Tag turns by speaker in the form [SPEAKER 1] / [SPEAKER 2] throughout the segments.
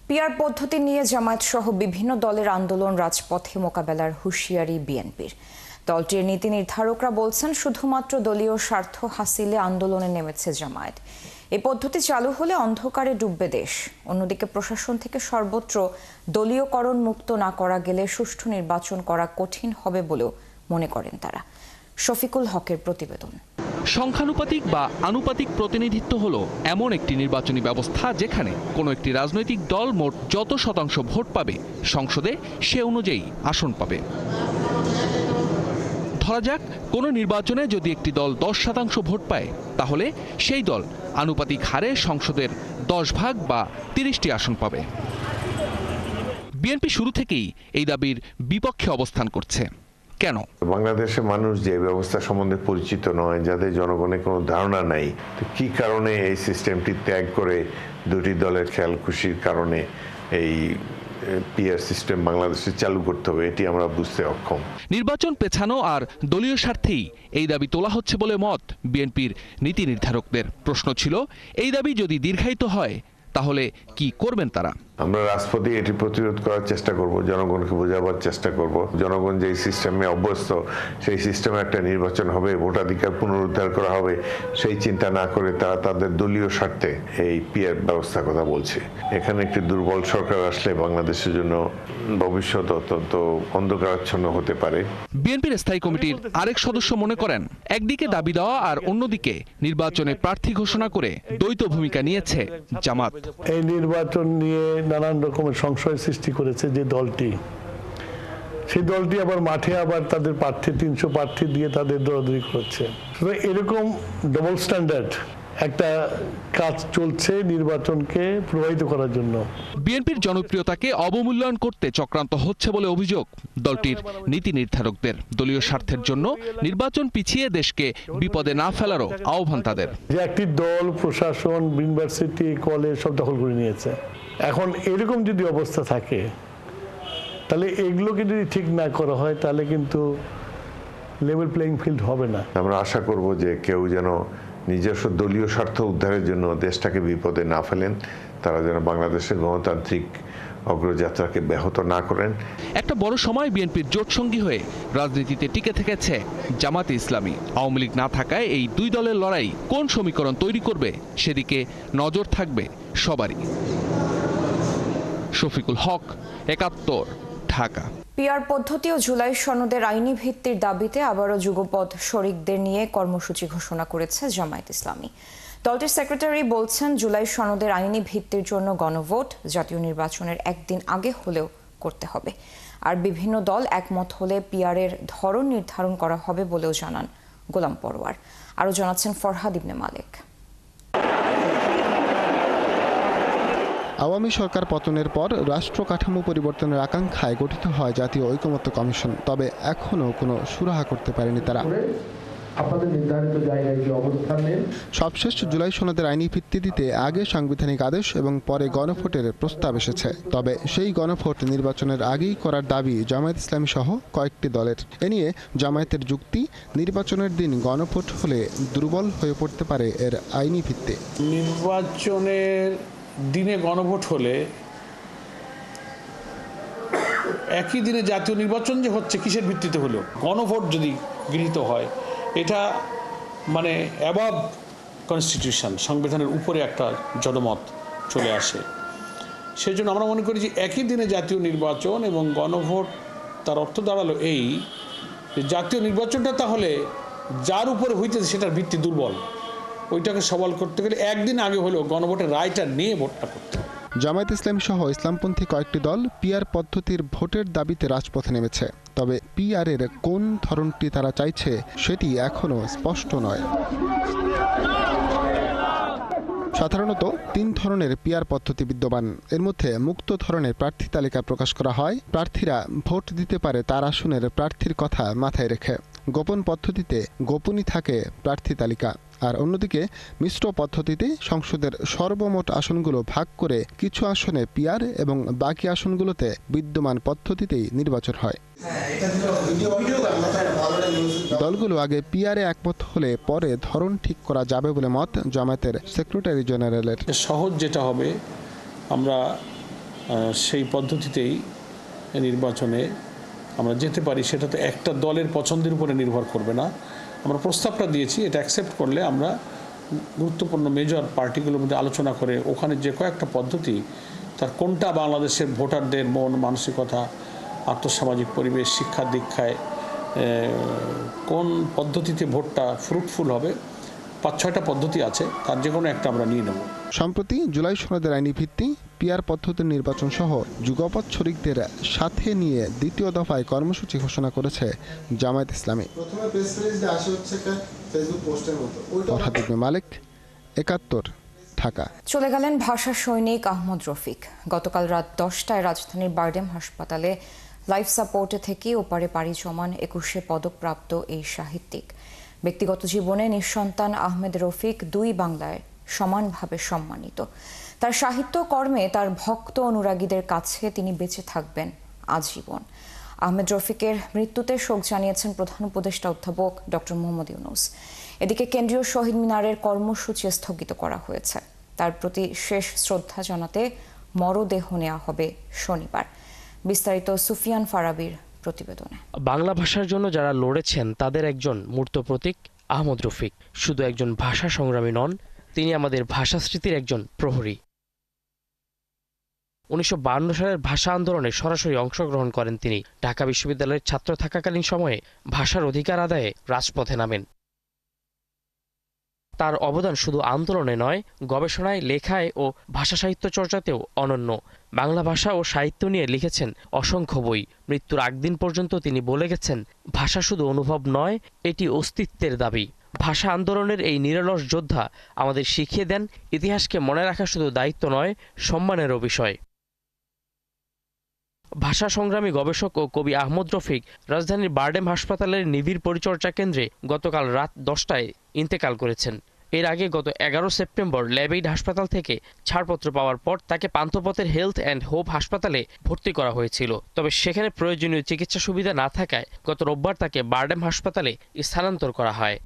[SPEAKER 1] PR পদ্ধতি নিয়ে জামায়াত সহ বিভিন্ন দলের আন্দোলন রাজপথে মোকাবেলার হুঁশিয়ারি বিএনপির। দলটির নীতি নির্ধারকরা বলছেন, শুধুমাত্র দলীয় স্বার্থ হাসিলে আন্দোলনে নেমেছে জামায়াত। এই পদ্ধতি চালু হলে অন্ধকারে ডুববে দেশ। অন্যদিকে প্রশাসন থেকে সর্বত্র দলীয়করণ মুক্ত না করা গেলে সুষ্ঠু নির্বাচন করা কঠিন হবে বলেও মনে করেন তারা। শফিকুল হকের প্রতিবেদন।
[SPEAKER 2] সংখ্যানুপাতিক বা আনুপাতিক প্রতিনিধিত্ব হলো এমন একটি নির্বাচনী ব্যবস্থা যেখানে কোনো একটি রাজনৈতিক দল মোট যত শতাংশ ভোট পাবে সংসদে সে অনুযায়ী আসন পাবে। ধরা যাক, কোনো নির্বাচনে যদি একটি দল 10% ভোট পায়, তাহলে সেই দল আনুপাতিক হারে সংসদের 10 ভাগ বা 30টি আসন পাবে। বিএনপি শুরু থেকেই এই দাবির বিপক্ষে অবস্থান করছে। কেন?
[SPEAKER 3] বাংলাদেশের মানুষ যে ব্যবস্থা সম্বন্ধে পরিচিত নয়, যাদের জনগণের কোনো ধারণা নাই, তো কি কারণে এই সিস্টেমটি ত্যাগ করে দুটি দলের খেয়াল খুশির কারণে এই পিআর সিস্টেম বাংলাদেশে চালু করতে হবে, এটি আমরা বুঝতে অক্ষম।
[SPEAKER 2] নির্বাচন পেছানো আর দলীয় স্বার্থেই এই দাবি তোলা হচ্ছে বলে মত বিএনপির নীতি নির্ধারকদের। প্রশ্ন ছিল, এই দাবি যদি দীর্ঘায়িত হয় তাহলে কি করবেন তারা?
[SPEAKER 3] আমরা রাজপথে এটি প্রতিরোধ করার চেষ্টা করব, জনগণকে বোঝাবার চেষ্টা করব। জনগণ যে সিস্টেমে অভ্যস্ত, সেই সিস্টেমে একটা নির্বাচন হবে, ভোটাধিকার পুনরুদ্ধার করা হবে, সেই চিন্তা না করে তারা তাদের দলীয় স্বার্থে এই পিআর ব্যবস্থার কথা বলছে। এখানে একটি দুর্বল সরকার আসলে বাংলাদেশের জন্য ভবিষ্যৎ অত্যন্ত অন্ধকারাচ্ছন্ন হতে পারে।
[SPEAKER 2] বিএনপির স্থায়ী কমিটির আরেক সদস্য মনে করেন, একদিকে দাবি দেওয়া আর অন্যদিকে নির্বাচনে প্রার্থী ঘোষণা করে দ্বৈত ভূমিকা নিয়েছে জামাত।
[SPEAKER 4] এই নির্বাচন নিয়ে নানান রকমের সংশয় সৃষ্টি করেছে যে দলটি, সেই দলটি আবার মাঠে আবার তাদের প্রার্থী 300 প্রার্থী দিয়ে তাদের দৌড়াদৌড়ি করছে। এরকম ডবল স্ট্যান্ডার্ড একটা কাজ চলছে নির্বাচনকে প্রভাবিত করার জন্য।
[SPEAKER 2] বিএনপির জনপ্রিয়তাকে অবমূল্যায়ন করতে চক্রান্ত হচ্ছে বলে অভিযোগ দলটির নীতি নির্ধারকদের। দলীয় স্বার্থের জন্য নির্বাচন পিছিয়ে দেশকে বিপদে না ফেলারও আহ্বান তাদের।
[SPEAKER 4] যে একটি দল প্রশাসন, ইউনিভার্সিটি, কলেজ সব দখল করে নিয়েছে। এখন এরকম যদি অবস্থা থাকে, তাহলে এগুলোকে যদি ঠিক না করা হয়, তাহলে কিন্তু লেভেল প্লেইং ফিল্ড হবে না।
[SPEAKER 3] আমরা আশা করব যে কেউ যেন নিজস্ব দলীয় স্বার্থ উদ্ধারের জন্য দেশটাকে বিপদে না ফেলেন, তারা যেন বাংলাদেশের গণতান্ত্রিক অগ্রযাত্রাকে ব্যাহত না করেন।
[SPEAKER 2] একটা বড় সময় বিএনপির জোটসঙ্গী হয়ে রাজনীতিতে টিকে থেকেছে জামাতে ইসলামী। আওয়ামী লীগ না থাকায় এই দুই দলের লড়াই কোন সমীকরণ তৈরি করবে, সেদিকে নজর থাকবে সবারই। শফিকুল হক, ৭১, ঢাকা।
[SPEAKER 1] পিআর পদ্ধতি ও জুলাই সনদের আইনি ভিত্তির দাবিতে আবারও যুগপৎ শরিকদের নিয়ে কর্মসূচি ঘোষণা করেছে জামায়াত ইসলামী। দলটির সেক্রেটারি বলছেন, জুলাই সনদের আইনি ভিত্তির জন্য গণভোট জাতীয় নির্বাচনের একদিন আগে হলেও করতে হবে। আর বিভিন্ন দল একমত হলে পিআরের ধরন নির্ধারণ করা হবে বলেও জানান গোলাম পরোয়ার। আরও জানাচ্ছেন ফরহাদ ইবনে মালেক।
[SPEAKER 5] আওয়ামী সরকার পতনের পর রাষ্ট্র কাঠামো পরিবর্তনের আকাঙ্ক্ষায় গঠিত হয় জাতীয় ঐকমত্য কমিশন। তবে এখনও কোনো সুরাহা করতে পারেনি তারা। সবশেষ জুলাই সনদের আইনি ভিত্তি দিতে আগে সাংবিধানিক আদেশ এবং পরে গণভোটের প্রস্তাব এসেছে। তবে সেই গণভোট নির্বাচনের আগেই করার দাবি জামায়াত ইসলামী সহ কয়েকটি দলের। এ নিয়ে জামায়াতের যুক্তি, নির্বাচনের দিন গণভোট হলে দুর্বল হয়ে পড়তে পারে এর আইনি ভিত্তি।
[SPEAKER 6] নির্বাচনের দিনে গণভোট হলে একই দিনে জাতীয় নির্বাচন যে হচ্ছে কিসের ভিত্তিতে হলো? গণভোট যদি গৃহীত হয়, এটা মানে অ্যাবভ কনস্টিটিউশন, সংবিধানের উপরে একটা জনমত চলে আসে। সেজন্য আমরা মনে করি যে একই দিনে জাতীয় নির্বাচন এবং গণভোট, তার অর্থ দাঁড়ালো এই যে জাতীয় নির্বাচনটা তাহলে যার উপরে হইতেছে সেটার ভিত্তি দুর্বল, ওইটাকে সওয়াল করতে গেলে একদিন আগে হলেও গণভোটের রায়টা নিয়ে ভোটটা করতে হবে।
[SPEAKER 5] জামায়াত ইসলামী সহ ইসলামপন্থী কয়েকটি দল পিআর পদ্ধতির ভোটের দাবিতে রাজপথে নেমেছে। তবে পিআরের কোন ধরনটি তারা চাইছে সেটি এখনও স্পষ্ট নয়। সাধারণত 3 ধরনের পিআর পদ্ধতি বিদ্যমান। এর মধ্যে মুক্ত ধরনের প্রার্থী তালিকা প্রকাশ করা হয়। প্রার্থীরা ভোট দিতে পারে তার আসনের প্রার্থীর কথা মাথায় রেখে। গোপন পদ্ধতিতে গোপনই থাকে প্রার্থী তালিকা। আর অন্যদিকে মিশ্র পদ্ধতিতে সংসদের সর্বমোট আসনগুলো ভাগ করে কিছু আসনে পিআর এবং বাকি আসনগুলোতে বিদ্যমান পদ্ধতিতেই নির্বাচন হয়। দলগুলো আগে পিআরে একমত হলে পরে ধরন ঠিক করা যাবে বলে মত জামায়াতের সেক্রেটারি জেনারেলের।
[SPEAKER 6] সহজ যেটা হবে, আমরা সেই পদ্ধতিতেই নির্বাচনে আমরা যেতে পারি। সেটা তো একটা দলের পছন্দের উপরে নির্ভর করবে না। আমরা প্রস্তাবটা দিয়েছি, এটা অ্যাকসেপ্ট করলে আমরা গুরুত্বপূর্ণ মেজর পার্টিগুলোর মধ্যে আলোচনা করে ওখানে যে কয়েকটা পদ্ধতি, তার কোনটা বাংলাদেশের ভোটারদের মন মানসিকতা, আর্থসামাজিক পরিবেশ, শিক্ষা দীক্ষায় কোন পদ্ধতিতে ভোটটা ফ্রুটফুল হবে, 5-6টা পদ্ধতি আছে, তার যে কোনো একটা আমরা নিয়ে নেব।
[SPEAKER 5] সম্প্রতি জুলাই সনদের আইনি ভিত্তি, পিআর পদ্ধতির নির্বাচন সহ যুগপৎ শরিকদের সাথে নিয়ে দ্বিতীয় দফায় কর্মসূচি ঘোষণা করেছে জামায়াত ইসলামী।
[SPEAKER 7] প্রথমে প্রেস রিলিজে আসে হচ্ছে একটা ফেসবুক পোস্টের মতো।
[SPEAKER 5] ফরহাদ ইবনে মালিক, ৭১, ঢাকা।
[SPEAKER 1] চলে গেলেন ভাষা সৈনিক আহমদ রফিক। গতকাল রাত 10টায় রাজধানীর বারডেম হাসপাতালে লাইফ সাপোর্টে থেকে ওপারে পাড়ি জমান 21শে পদকপ্রাপ্ত এই সাহিত্যিক। ব্যক্তিগত জীবনে নিঃসন্তান আহমেদ রফিক 2 বাংলায় সমানভাবে সম্মানিত। তার সাহিত্য কর্মে তার ভক্ত অনুরাগীদের কাছে তিনি বেঁচে থাকবেন আজীবন। আহমেদ রফিকের মৃত্যুতে শোক জানিয়েছেন প্রধান উপদেষ্টা অধ্যাপক ডক্টর মোহাম্মদ ইউনূস। এদিকে কেন্দ্রীয় শহীদ মিনারের কর্মসূচি স্থগিত করা হয়েছে। তার প্রতি শেষ শ্রদ্ধা জানাতে মরদেহ নেওয়া হবে শনিবার। বিস্তারিত সুফিয়ান ফারাবির প্রতিবেদনে।
[SPEAKER 8] বাংলা ভাষার জন্য যারা লড়েছেন তাদের একজন মূর্ত প্রতীক আহমদ রফিক। শুধু একজন ভাষা সংগ্রামী নন, তিনি আমাদের ভাষা স্মৃতির একজন প্রহরী। 1952 সালের ভাষা আন্দোলনে সরাসরি অংশগ্রহণ করেন তিনি। ঢাকা বিশ্ববিদ্যালয়ের ছাত্র থাকাকালীন সময়ে ভাষার অধিকার আদায়ে রাজপথে নামেন। তার অবদান শুধু আন্দোলনে নয়, গবেষণায়, লেখায় ও ভাষা সাহিত্য চর্চাতেও অনন্য। বাংলা ভাষা ও সাহিত্য নিয়ে লিখেছেন অসংখ্য বই। মৃত্যুর আগদিন পর্যন্ত তিনি বলে গেছেন, ভাষা শুধু অনুভব নয়, এটি অস্তিত্বের দাবি। ভাষা আন্দোলনের এই নিরলস যোদ্ধা আমাদের শিখিয়ে দেন, ইতিহাসকে মনে রাখা শুধু দায়িত্ব নয়, সম্মানেরও বিষয়। ভাষা সংগ্রামী গবেষক ও কবি আহমদ রফিক রাজধানীর বারডেম হাসপাতালের নিবিড় পরিচর্যা কেন্দ্রে গতকাল রাত 10টায় ইন্তেকাল করেছেন। এর আগে গত 11 সেপ্টেম্বর ল্যাবেইড হাসপাতাল থেকে ছাড়পত্র পাওয়ার পর তাকে পান্থপথের হেলথ অ্যান্ড হোপ হাসপাতালে ভর্তি করা হয়েছিল। তবে সেখানে প্রয়োজনীয় চিকিৎসা সুবিধা না থাকায় গত রোববার তাকে বারডেম হাসপাতালে স্থানান্তর করা হয়।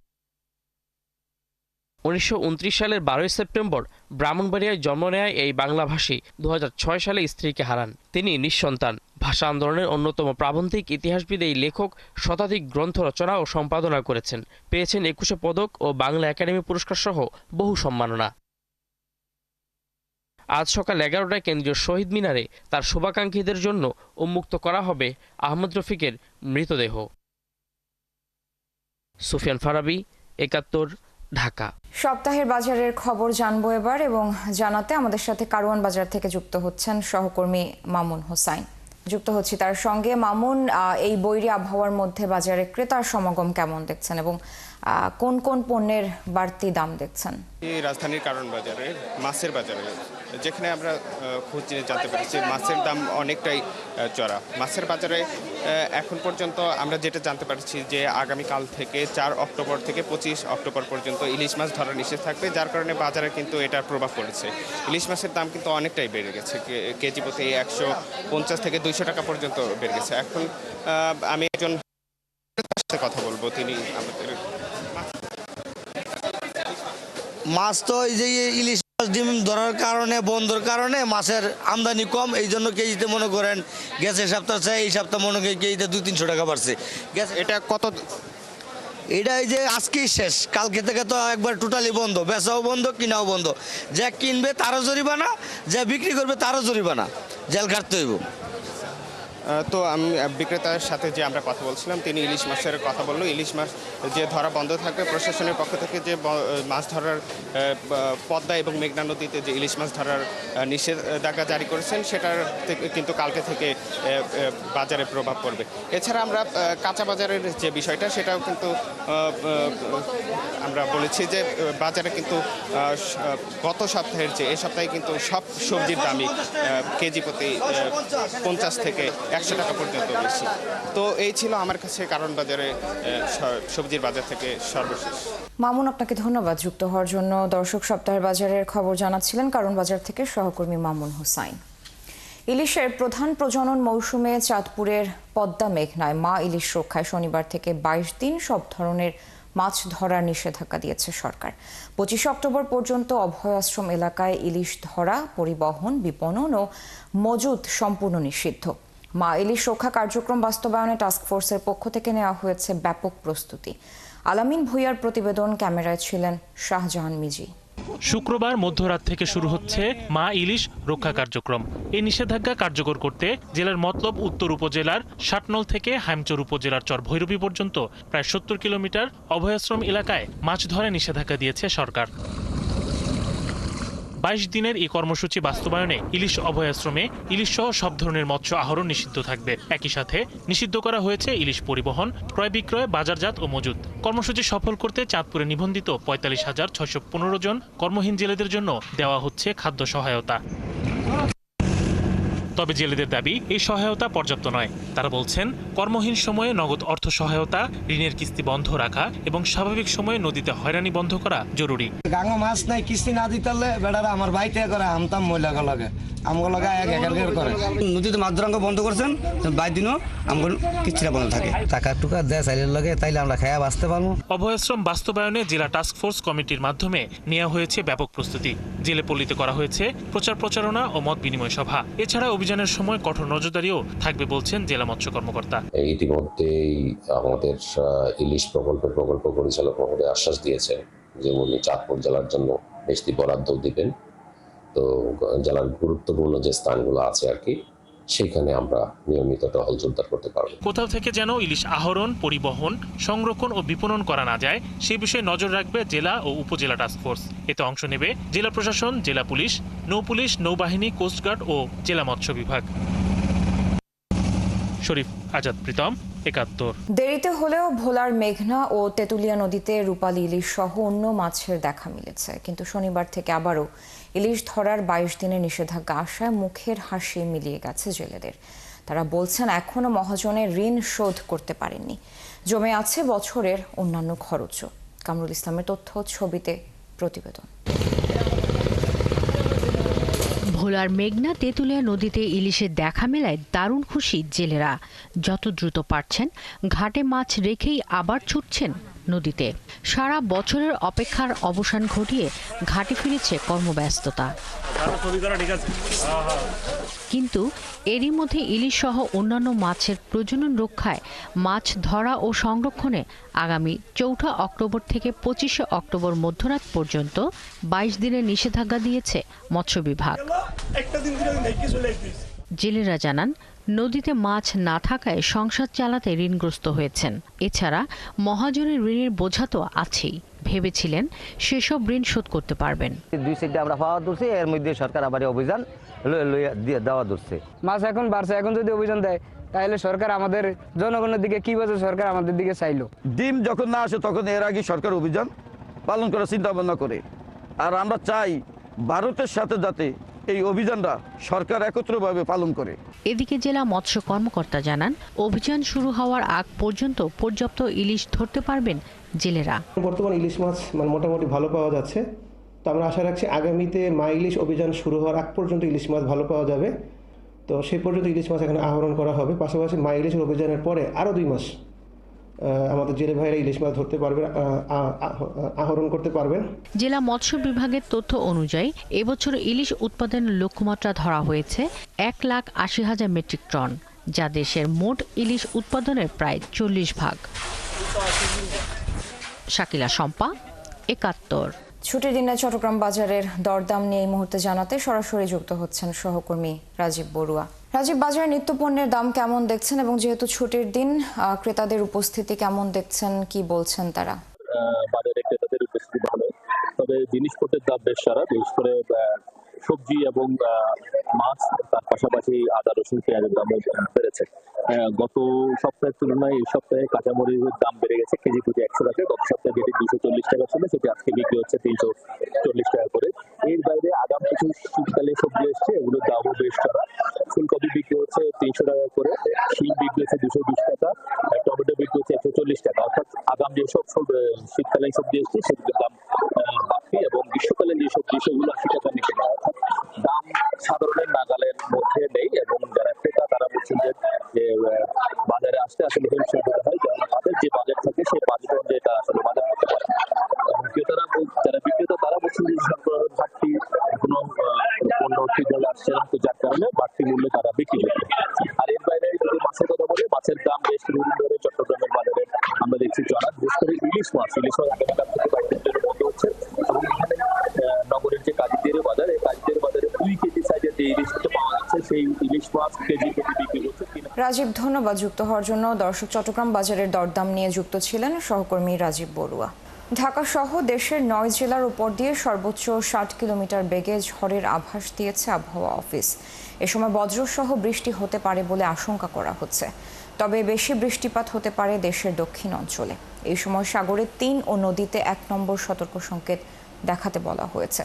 [SPEAKER 8] 1929 সালের 12 সেপ্টেম্বর ব্রাহ্মণবাড়িয়ায় জন্ম নেয় এই বাংলাভাষী 2006 সালে স্ত্রীকে হারান। তিনি নিঃসন্তান। ভাষা আন্দোলনের অন্যতম প্রাবন্ধিক ইতিহাসবিদ এই লেখক শতাধিক গ্রন্থ রচনা ও সম্পাদনা করেছেন। পেয়েছেন 21শে পদক ও বাংলা একাডেমি পুরস্কার সহ বহু সম্মাননা। আজ সকাল 11টায় কেন্দ্রীয় শহীদ মিনারে তার শুভাকাঙ্ক্ষীদের জন্য উন্মুক্ত করা হবে আহমদ রফিকের মৃতদেহ। সুফিয়ান ফারাবি, 71, ঢাকা।
[SPEAKER 1] সপ্তাহের বাজারের খবর জানবো এবার, এবং জানাতে আমাদের সাথে কারওয়ান বাজার থেকে যুক্ত হচ্ছেন সহকর্মী মামুন হোসাইন। যুক্ত হচ্ছি তার সঙ্গে। মামুন, এই বৈরী আবহাওয়ার মধ্যে বাজারে ক্রেতার সমাগম কেমন দেখছেন এবং কোন কোন পণ্যের বাড়তি দাম দেখছেন?
[SPEAKER 9] রাজধানীর কারওয়ান বাজারে মাছের বাজারে যেখানে আমরা খোঁজ নিয়ে জানতে পেরেছি মাছের দাম অনেকটাই চড়া। মাছের বাজারে এখন পর্যন্ত আমরা যেটা জানতে পারছি যে আগামীকাল থেকে 4 অক্টোবর থেকে 25 অক্টোবর পর্যন্ত ইলিশ মাছ ধরা নিষেধ থাকবে, যার কারণে বাজারে কিন্তু এটার প্রভাব পড়েছে। ইলিশ মাছের দাম কিন্তু অনেকটাই বেড়ে গেছে, কেজি প্রতি 150 থেকে 200 টাকা পর্যন্ত বেড়ে গেছে। এখন আমি একজন কথা বলবো, তিনি আমাদের
[SPEAKER 10] মাছ তো এই যে ইলিশ মাছ ডিম ধরার কারণে, বন্ধর কারণে মাছের আমদানি কম, এই জন্য কেজিতে মনে করেন গেছে সপ্তাহ চাই এই সপ্তাহ মনে করেন কেজিতে 200-300 টাকা বাড়ছে।
[SPEAKER 9] এটা কত?
[SPEAKER 10] এটা এই যে আজকেই শেষ, কালকে থেকে তো একবার টোটালি বন্ধ, বেচাও বন্ধ, কিনাও বন্ধ। যে কিনবে তারও জরিমানা, যে বিক্রি করবে তারও জরিমানা, জেল খাটতে হইব।
[SPEAKER 9] তো আমি বিক্রেতার সাথে যে আমরা কথা বলছিলাম, তিনি ইলিশ মাছের কথা বললো। ইলিশ মাছ যে ধরা বন্ধ থাকবে, প্রশাসনের পক্ষ থেকে যে মাছ ধরার পদ্মা এবং মেঘনা নদীতে যে ইলিশ মাছ ধরার নিষেধাজ্ঞা জারি করেছেন, সেটার কিন্তু কালকে থেকে বাজারে প্রভাব পড়বে। এছাড়া আমরা কাঁচা বাজারের যে বিষয়টা, সেটাও কিন্তু আমরা বলেছি যে বাজারে কিন্তু গত সপ্তাহের যে এ সপ্তাহে কিন্তু সব সবজির দামই কেজি প্রতি 50 থেকে 100 টাকা পর্যন্ত বেশি। তো এই ছিল আমার কাছে কারওয়ান বাজারে সবজির বাজার থেকে সর্বশেষ।
[SPEAKER 1] মামুন, আপনাকে ধন্যবাদ যুক্ত হওয়ার জন্য। দর্শক, সপ্তাহের বাজারের খবর জানাচ্ছিলেন কারওয়ান বাজার থেকে সহকর্মী মামুন হোসাইন। ইলিশের প্রধান প্রজনন মৌসুমে চাঁদপুরের পদ্মা মেঘনায় মা ইলিশ রক্ষায় শনিবার থেকে 22 দিন সব ধরনের মাছ ধরার নিষেধাজ্ঞা দিয়েছে সরকার। 25 অক্টোবর পর্যন্ত অভয় আশ্রম এলাকায় ইলিশ ধরা, পরিবহন, বিপণন ও মজুত সম্পূর্ণ নিষিদ্ধ। মা ইলিশ রক্ষা কার্যক্রম বাস্তবায়নে টাস্কফোর্সের পক্ষ থেকে নেওয়া হয়েছে ব্যাপক প্রস্তুতি। আলামিন ভুঁইয়ার প্রতিবেদন, ক্যামেরায় ছিলেন শাহজাহান মিজি।
[SPEAKER 11] শুক্রবার মধ্যরাত থেকে শুরু হচ্ছে মা ইলিশ রক্ষা কার্যক্রম। এই নিষেধাজ্ঞা কার্যকর করতে জেলার মতলব উত্তর উপজেলার ষাটনল থেকে হাইমচর উপজেলার চর ভৈরবী পর্যন্ত প্রায় 70 কিলোমিটার অভয়াশ্রম এলাকায় মাছ ধরে নিষেধাজ্ঞা দিয়েছে সরকার। 22 দিনের এই কর্মসূচি বাস্তবায়নে ইলিশ অভয়াশ্রমে ইলিশ সহ সব ধরনের মৎস্য আহরণ নিষিদ্ধ থাকবে। একই সাথে নিষিদ্ধ করা হয়েছে ইলিশ পরিবহন, ক্রয় বিক্রয়, বাজারজাত ও মজুত। কর্মসূচি সফল করতে চাঁদপুরে নিবন্ধিত 45,615 জন কর্মহীন জেলেদের জন্য দেওয়া হচ্ছে খাদ্য সহায়তা। তবে জেলেদের দাবি, এই সহায়তা পর্যাপ্ত নয়। তারা বলছেন, কর্মহীন সময়ে নগদ অর্থ সহায়তা, ঋণের কিস্তি বন্ধ রাখা এবং স্বাভাবিক সময়ে নদীতে হয়রানি বন্ধ করা জরুরি।
[SPEAKER 10] গাঙ্গো মাছ নাই, কিস্তি না দিতে বেড়ারা আমার বাইতে করে আমতাম মহিলা লাগে আমগুলো করে নদীতে মাছ ধরা বন্ধ করছেন, বাইর দিনও আমগুলো কিস্তিটা বন্ধ থাকে। টাকা টুকা দেয় চাইলের লগে, তাইলে আমরা খায়া বাঁচতে পারবো।
[SPEAKER 11] অভয়াশ্রম বাস্তবায়নে জেলা টাস্কফোর্স কমিটির মাধ্যমে নেওয়া হয়েছে ব্যাপক প্রস্তুতি। জেলে পল্লীতে করা হয়েছে প্রচারণা ও মত বিনিময় সভা। এছাড়া অভিযানের সময় কঠোর নজরদারিও থাকবে বলছেন জেলা মৎস্য কর্মকর্তা।
[SPEAKER 12] ইতিমধ্যেই আমাদের ইলিশ প্রকল্প পরিচালক মহোদয় আশ্বাস দিয়েছে যে উনি চাঁদপুর জেলার জন্য বেশি বরাদ্দ দিবেন। তো জেলার গুরুত্বপূর্ণ যে স্থানগুলো আছে আর কি, সেখানে আমরা নিয়মিত টহল জোরদার করতে পারবো।
[SPEAKER 11] কোথাও থেকে যেন ইলিশ আহরণ, পরিবহন, সংরক্ষণ ও বিপণন করা না যায়, সেই বিষয়ে নজর রাখবে জেলা ও উপজেলা টাস্কফোর্স। এতে অংশ নেবে জেলা প্রশাসন, জেলা পুলিশ, নৌপুলিশ, নৌবাহিনী, কোস্টগার্ড ও জেলা মৎস্য বিভাগ। শরীফ আজাদ, প্রীতম, ৭১।
[SPEAKER 1] দেরিতে হলেও ভোলার মেঘনা ও তেঁতুলিয়া নদীতে রূপালী ইলিশ সহ অন্য মাছের দেখা মিলেছে, কিন্তু শনিবার থেকে আবারও ইলিশ ধরার 22 দিনের নিষেধাজ্ঞা আসায় মুখের হাসি মিলিয়ে গেছে জেলেদের। তারা বলছেন, এখনো মহাজনের ঋণ শোধ করতে পারেননি, জমে আছে বছরের অন্যান্য খরচও। কামরুল ইসলামের তথ্য, ছবিতে প্রতিবেদন।
[SPEAKER 13] ভোলার মেঘনা তেঁতুলিয়া নদীতে ইলিশের দেখা মেলায় দারুণ খুশি জেলেরা। যত দ্রুত পারছেন ঘাটে মাছ রেখেই আবার ছুটছেন নদীতে। সারা বছরের অপেক্ষার অবসান ঘটিয়ে ঘাটে ফিরেছে কর্মব্যস্ততা। কিন্তু এরই মধ্যে ইলিশ সহ অন্যান্য মাছের প্রজনন রক্ষায় মাছ ধরা ও সংরক্ষণে আগামী 4 অক্টোবর থেকে 25 অক্টোবর মধ্যরাত পর্যন্ত 22 দিনের নিষেধাজ্ঞা দিয়েছে মৎস্য বিভাগ। জেলেরা জানান, নদীতে মাছ না থাকায় সংসার চালাতে ঋণগ্রস্ত হয়েছেন। এছাড়া মহাজনের ঋণের বোঝা তো আছেই। ভেবেছিলেন সেসব ঋণ শোধ করতে পারবেন।
[SPEAKER 10] 2 সাইডে আমরা পাওয়া ধরছি, এর মধ্যে সরকার আবার অভিযান দেওয়া ধরছে।
[SPEAKER 14] মাছ এখন বাড়ছে, এখন যদি অভিযান দেয় তাহলে সরকার আমাদের জনগণের দিকে কি বলছে, সরকার আমাদের দিকে চাইলো।
[SPEAKER 15] ডিম যখন না আসে তখন এর আগে সরকার অভিযান পালন করার চিন্তা ভাবনা করে। আর আমরা চাই ভারতের সাথে যাতে এই অভিযানটা সরকার একত্রভাবে পালন করে।
[SPEAKER 13] এদিকে জেলা মৎস্য কর্মকর্তা জানান, অভিযান শুরু হওয়ার আগ পর্যন্ত পর্যাপ্ত ইলিশ ধরতে পারবেন জেলেরা।
[SPEAKER 16] বর্তমান ইলিশ মাছ মোটামুটি ভালো পাওয়া যাচ্ছে, তো আমরা আশা রাখছি আগামীতে মা ইলিশ অভিযান শুরু হওয়ার আগ পর্যন্ত ইলিশ মাছ ভালো পাওয়া যাবে। তো সেই পর্যন্ত ইলিশ মাছ এখানে আহরণ করা হবে। পাশাপাশি মা ইলিশের অভিযানের পরে আরও 2 মাস আমাদের জেলে ভাইরা ইলিশ মাছ ধরতে পারবেন, আহরণ করতে পারবেন।
[SPEAKER 13] জেলা মৎস্য বিভাগের তথ্য অনুযায়ী এবছর ইলিশ উৎপাদনের লক্ষ্যমাত্রা ধরা হয়েছে 1,80,000 মেট্রিক টন, যা দেশের মোট ইলিশ উৎপাদনের প্রায় 40 ভাগ। শাকিলা শম্পা, ৭১।
[SPEAKER 1] ছুটির দিনে চট্টগ্রাম বাজারের দরদাম নিয়ে এই মুহূর্তে জানাতে সরাসরি যুক্ত হচ্ছেন সহকর্মী রাজীব বড়ুয়া। রাজীব, বাজারে নিত্যপণ্যের দাম কেমন দেখছেন এবং যেহেতু ছুটির দিন ক্রেতাদের উপস্থিতি কেমন দেখছেন, কি বলছেন তারা?
[SPEAKER 17] বাজারে ক্রেতাদের উপস্থিতি ভালো, তবে জিনিসপত্রের দাম বেশ সারা, বিশেষ করে সবজি এবং মাছ, তার পাশাপাশি আদা, রসুন, পেঁয়াজের দাম বেড়েছে। গত সপ্তাহের তুলনায় এই সপ্তাহে কাঁচামরিচের দাম বেড়ে গেছে কেজি প্রতি 100 টাকা। গত সপ্তাহে যেটি 240 টাকা ছিল, সেটি আজকে বিক্রি হচ্ছে 340 টাকা করে। এর বাইরে আগাম কিছু শীতকালে সবজি এসছে, এগুলোর দামও বেশ চড়া। ফুলকপি বিক্রি হচ্ছে 300 টাকা করে, শিম বিক্রি হচ্ছে 220 টাকা, টমেটো বিক্রি হচ্ছে 140 টাকা। অর্থাৎ আগাম যেসব শীতকালীন সবজি এসছে সেগুলোর দাম বাড়তি এবং গ্রীষ্মকালীন যে সবজি সেগুলো 80 টাকা নিচে নেয়। অর্থাৎ দাম সাধারণের নাগালের মধ্যে নেই এবং যারা ক্রেতা তারা বলছেন যে বাজারে আসতে আসলে হিমশিম খেতে হয়, কারণ তাদের যে বাজেট থাকে সেই বাজেট অনুযায়ী তারা আসলে বাজার তারা বিক্রি করবে। আর এর বাইরে যদি মাছের কথা বলি, মাছের দাম বেশ কিছুদিন ধরে চট্টগ্রামের বাজারে আমরা দেখছি চড়া, বিশেষ করে ইলিশ মাছ আগামীকাল থেকে বাইরের জন্য বন্ধ হচ্ছে। এবং এখানে নগরের যে কাজীদের বাজার, এই কাজীদের বাজারে 2 কেজি সাইজের যে ইলিশটা পাওয়া যাচ্ছে, সেই ইলিশ মাছ কেজি প্রতি বিক্রি হচ্ছে।
[SPEAKER 1] রাজীব, ধন্যবাদ যুক্ত হওয়ার জন্য। দর্শক, চট্টগ্রাম বাজারের দরদাম নিয়ে যুক্ত ছিলেন সহকর্মী রাজীব বড়ুয়া। ঢাকা সহ দেশের 9 জেলার উপর দিয়ে সর্বোচ্চ 60 কিলোমিটার বেগে ঝড়ের আভাস দিয়েছে আবহাওয়া অফিস। এ সময় বজ্রসহ বৃষ্টি হতে পারে বলে আশঙ্কা করা হচ্ছে। তবে বেশি বৃষ্টিপাত হতে পারে দেশের দক্ষিণ অঞ্চলে। এই সময় সাগরে 3 ও নদীতে 1 নম্বর সতর্ক সংকেত দেখাতে বলা হয়েছে।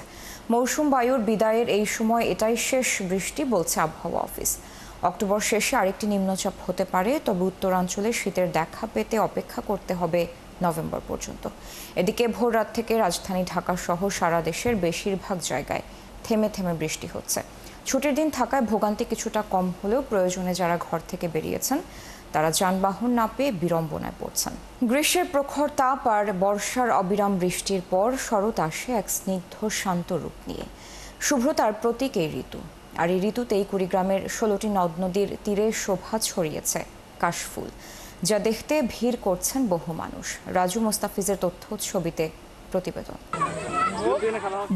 [SPEAKER 1] মৌসুম বায়ুর বিদায়ের এই সময় এটাই শেষ বৃষ্টি বলছে আবহাওয়া অফিস। অক্টোবর শেষে আরেকটি নিম্নচাপ হতে পারে, তবে উত্তরাঞ্চলে শীতের দেখা পেতে অপেক্ষা করতে হবে নভেম্বর পর্যন্ত। এদিকে ভোররাত থেকে রাজধানী ঢাকা সহ সারা দেশের বেশিরভাগ জায়গায় থেমে থেমে বৃষ্টি হচ্ছে। ছুটির দিন থাকায় ভোগান্তি কিছুটা কম হলেও প্রয়োজনে যারা ঘর থেকে বেরিয়েছেন তারা যানবাহন না পেয়ে বিড়ম্বনায় পড়ছেন। গ্রীষ্মের প্রখর তাপ আর বর্ষার অবিরাম বৃষ্টির পর শরৎ আসে এক স্নিগ্ধ শান্ত রূপ নিয়ে। শুভ্রতার প্রতীক এই ঋতু। আর এই ঋতুতেই কুড়িগ্রামের 16টি নদ নদীর তীরে শোভা ছড়িয়েছে কাশফুল, যা দেখতে ভিড় করছেন বহু মানুষ। রাজু মোস্তাফিজের তথ্য ছবিতে প্রতিবেদন।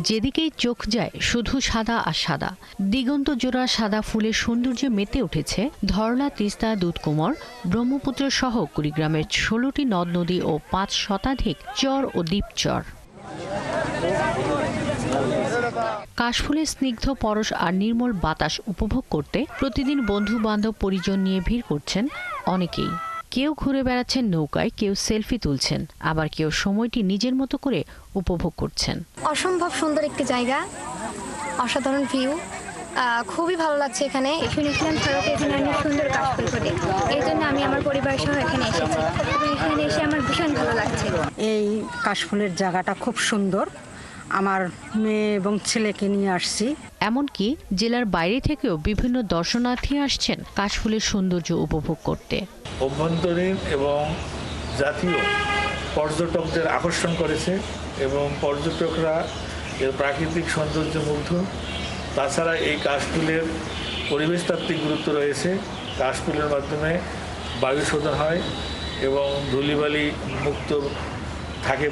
[SPEAKER 13] যেদিকেই চোখ যায় শুধু সাদা আর সাদা। দিগন্ত জোড়া সাদা ফুলের সৌন্দর্যে মেতে উঠেছে ধরলা, তিস্তা, দুধকুমার, ব্রহ্মপুত্র সহ কুড়িগ্রামের 16টি নদ নদী ও 5 শতাধিক চর ও দ্বীপচর। কাশফুলের স্নিগ্ধ পরশ আর নির্মল বাতাস উপভোগ করতে প্রতিদিন বন্ধু বান্ধব পরিজন নিয়ে ভিড় করছেন অনেকেই। কেউ ঘুরে বেড়াচ্ছেন নৌকায়, কেউ সেলফি তুলছেন, আবার কেউ সময়টি নিজের মতো করে উপভোগ করছেন।
[SPEAKER 18] অসম্ভব সুন্দর একটি জায়গা, অসাধারণ ভিউ, খুবই ভালো লাগছে এখানে। শুনেছিলাম সড়কে এখানে অনেক সুন্দর কাশফুল ফোটে, এই জন্য আমি আমার পরিবার সহ এখানে এসেছি। এখানে এসে আমার ভীষণ ভালো লাগছে।
[SPEAKER 19] এই কাশফুলের জায়গাটা খুব সুন্দর, আমার মেয়ে এবং ছেলেকে নিয়ে আসছি।
[SPEAKER 13] এমনকি জেলার বাইরে থেকেও বিভিন্ন দর্শনার্থী আসছেন কাশফুলের সৌন্দর্য উপভোগ করতে।
[SPEAKER 20] অভ্যন্তরীণ এবং জাতীয় পর্যটকদের আকর্ষণ করেছে এবং পর্যটকরা এর প্রাকৃতিক সৌন্দর্য মুগ্ধ। তাছাড়া এই কাশফুলের পরিবেশতাত্ত্বিক গুরুত্ব রয়েছে। কাশফুলের মাধ্যমে বায়ু শোধন হয় এবং ধূলিবালি মুক্ত থাকে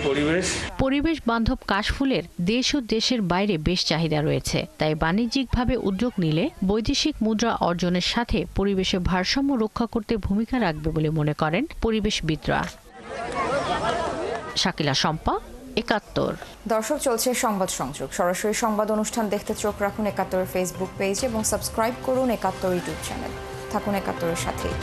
[SPEAKER 20] পরিবেশ
[SPEAKER 13] বান্ধব কাশফুলের দেশ ও দেশের বাইরে বেশ চাহিদা রয়েছে। তাই বাণিজ্যিকভাবে উদ্যোগ নিলে বৈদেশিক মুদ্রা অর্জনের সাথে পরিবেশের ভারসাম্য রক্ষা করতে ভূমিকা রাখবে বলে মনে করেন পরিবেশবিদরা। শাকিলা শম্পা, ৭১।
[SPEAKER 1] দর্শক, চলছে সংবাদ সংযোগ। সরাসরি সংবাদ অনুষ্ঠান দেখতে চোখ রাখুন ৭১-এর ফেসবুক পেজ এবং সাবস্ক্রাইব করুন ৭১ ইউটিউব চ্যানেল। থাকুন ৭১-এর সাথেই।